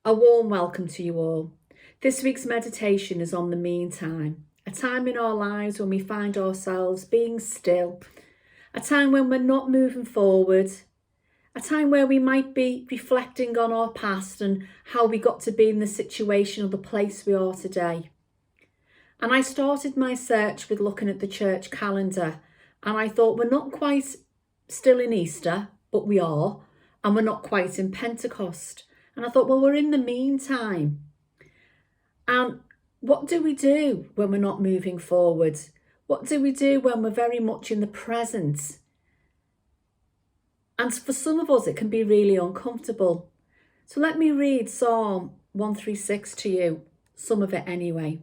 A warm welcome to you all. This week's meditation is on the meantime, a time in our lives when we find ourselves being still, a time when we're not moving forward, a time where we might be reflecting on our past and how we got to be in the situation or the place we are today. And I started my search with looking at the church calendar, and I thought we're not quite still in Easter, but we are, and we're not quite in Pentecost. And I thought, well, we're in the meantime. And what do we do when we're not moving forward? What do we do when we're very much in the present? And for some of us, it can be really uncomfortable. So let me read Psalm 136 to you, some of it anyway.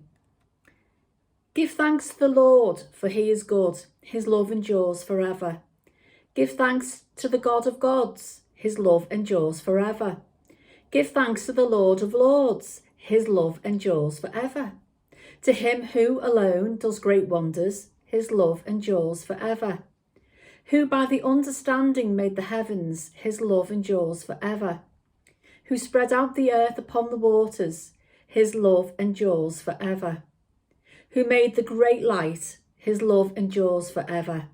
Give thanks to the Lord, for he is good. His love endures forever. Give thanks to the God of gods. His love endures forever. Give thanks to the Lord of lords. His love endures forever. To him who alone does great wonders, his love endures forever. Who by the understanding made the heavens, his love endures forever. Who spread out the earth upon the waters, his love endures forever. Who made the great light, his love endures forever.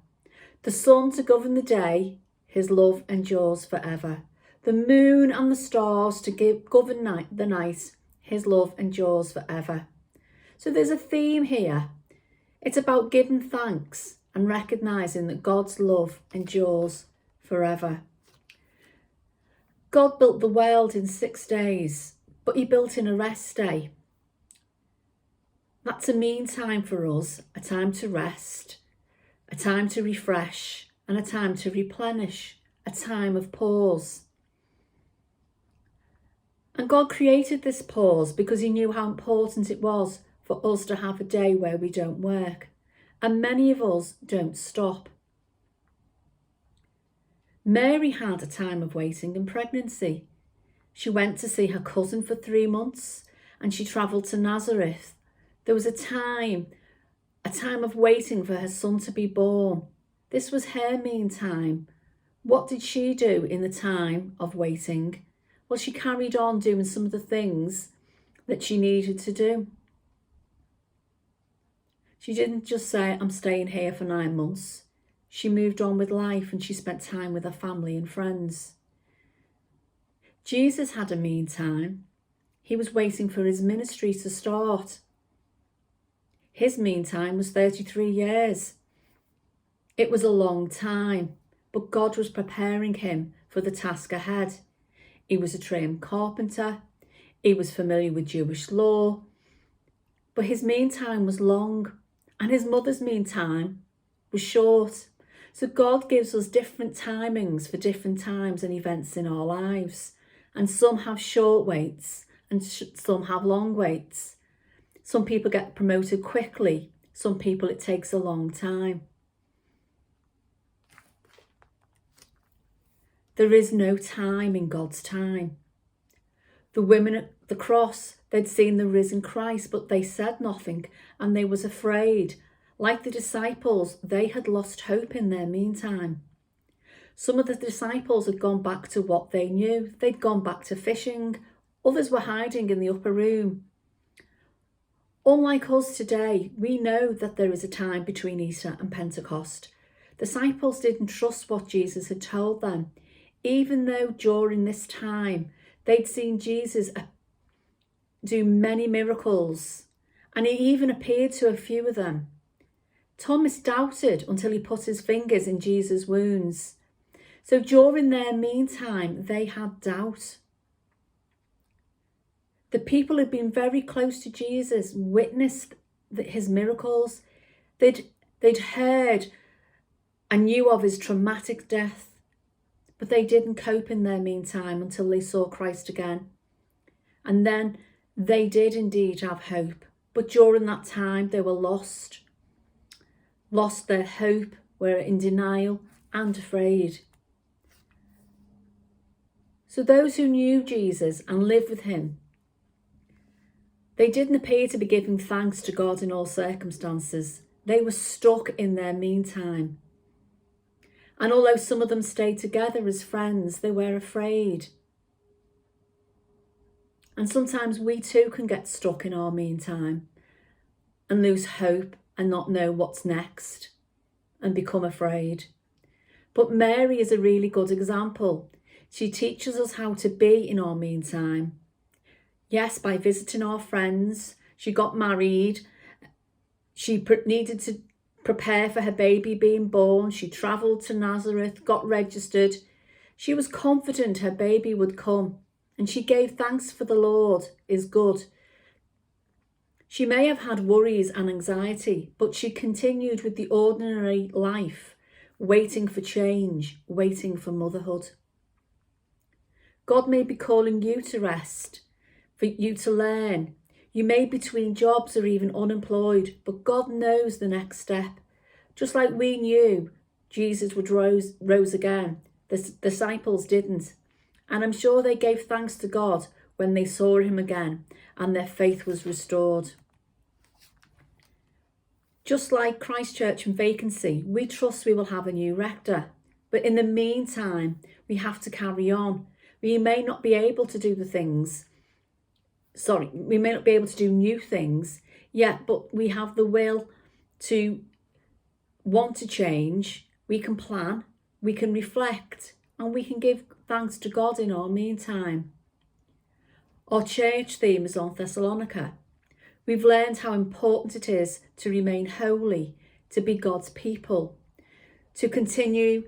The sun to govern the day, his love endures forever. The moon and the stars to govern the night, his love endures forever. So there's a theme here. It's about giving thanks and recognising that God's love endures forever. God built the world in 6 days, but he built in a rest day. That's a meantime for us, a time to rest, a time to refresh, and a time to replenish, a time of pause. And God created this pause because he knew how important it was for us to have a day where we don't work. And many of us don't stop. Mary had a time of waiting and pregnancy. She went to see her cousin for 3 months and she travelled to Nazareth. There was a time of waiting for her son to be born. This was her meantime. What did she do in the time of waiting? Well, she carried on doing some of the things that she needed to do. She didn't just say, I'm staying here for 9 months. She moved on with life and she spent time with her family and friends. Jesus had a meantime. He was waiting for his ministry to start. His meantime was 33 years. It was a long time, but God was preparing him for the task ahead. He was a trained carpenter. He was familiar with Jewish law. But his meantime was long and his mother's meantime was short. So God gives us different timings for different times and events in our lives. And some have short waits and some have long waits. Some people get promoted quickly. Some people it takes a long time. There is no time in God's time. The women at the cross, they'd seen the risen Christ, but they said nothing and they was afraid. Like the disciples, they had lost hope in their meantime. Some of the disciples had gone back to what they knew. They'd gone back to fishing. Others were hiding in the upper room. Unlike us today, we know that there is a time between Easter and Pentecost. Disciples didn't trust what Jesus had told them. Even though during this time they'd seen Jesus do many miracles and he even appeared to a few of them. Thomas doubted until he put his fingers in Jesus' wounds. So during their meantime, they had doubt. The people who'd been very close to Jesus witnessed his miracles. They'd heard and knew of his traumatic death. But they didn't cope in their meantime until they saw Christ again. And then they did indeed have hope. But during that time, they were lost their hope, were in denial and afraid. So those who knew Jesus and lived with him, they didn't appear to be giving thanks to God in all circumstances. They were stuck in their meantime. And although some of them stayed together as friends, they were afraid. And sometimes we too can get stuck in our meantime and lose hope and not know what's next and become afraid. But Mary is a really good example. She teaches us how to be in our meantime. Yes, by visiting our friends. She got married. She needed to prepare for her baby being born. She travelled to Nazareth, got registered. She was confident her baby would come, and she gave thanks for the Lord is good. She may have had worries and anxiety, but she continued with the ordinary life, waiting for change, waiting for motherhood. God may be calling you to rest, for you to learn. You may be between jobs or even unemployed, but God knows the next step. Just like we knew Jesus would rose again, the disciples didn't. And I'm sure they gave thanks to God when they saw him again and their faith was restored. Just like Christchurch and vacancy, we trust we will have a new rector. But in the meantime, we have to carry on. We may not be able to do we may not be able to do new things yet, but we have the will to want to change. We can plan, we can reflect, and we can give thanks to God in our meantime. Our church theme is on Thessalonica. We've learned how important it is to remain holy, to be God's people, to continue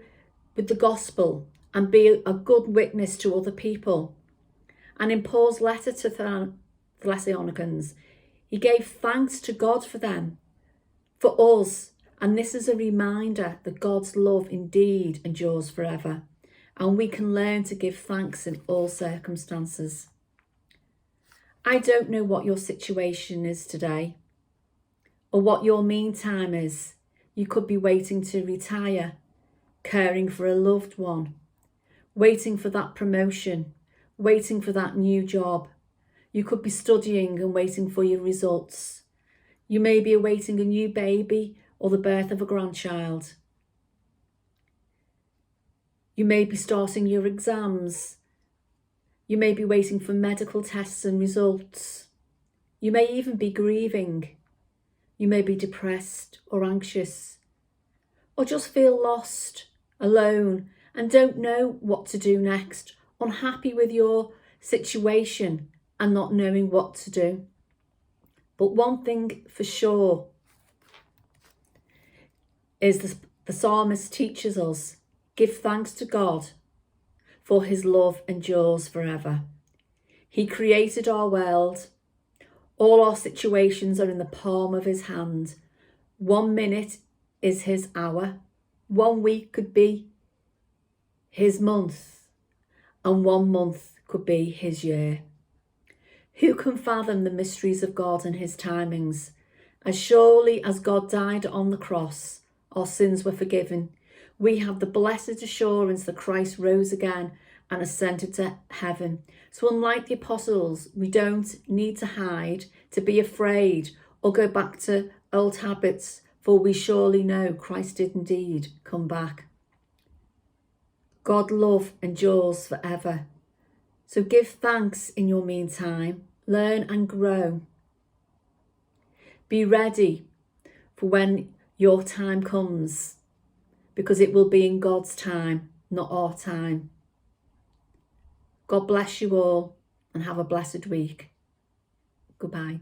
with the gospel and be a good witness to other people. And in Paul's letter to the Thessalonians, he gave thanks to God for them, for us. And this is a reminder that God's love indeed endures forever. And we can learn to give thanks in all circumstances. I don't know what your situation is today or what your meantime is. You could be waiting to retire, caring for a loved one, waiting for that promotion, waiting for that new job. You could be studying and waiting for your results. You may be awaiting a new baby or the birth of a grandchild. You may be starting your exams. You may be waiting for medical tests and results. You may even be grieving. You may be depressed or anxious, or just feel lost, alone, and don't know what to do next, unhappy with your situation and not knowing what to do. But one thing for sure is the psalmist teaches us, give thanks to God, for his love endures forever. He created our world. All our situations are in the palm of his hand. 1 minute is his hour. 1 week could be his month. And 1 month could be his year. Who can fathom the mysteries of God and his timings? As surely as God died on the cross, our sins were forgiven. We have the blessed assurance that Christ rose again and ascended to heaven. So unlike the apostles, we don't need to hide, to be afraid, or go back to old habits, for we surely know Christ did indeed come back. God's love endures forever. So give thanks in your meantime, learn and grow. Be ready for when your time comes, because it will be in God's time, not our time. God bless you all and have a blessed week. Goodbye.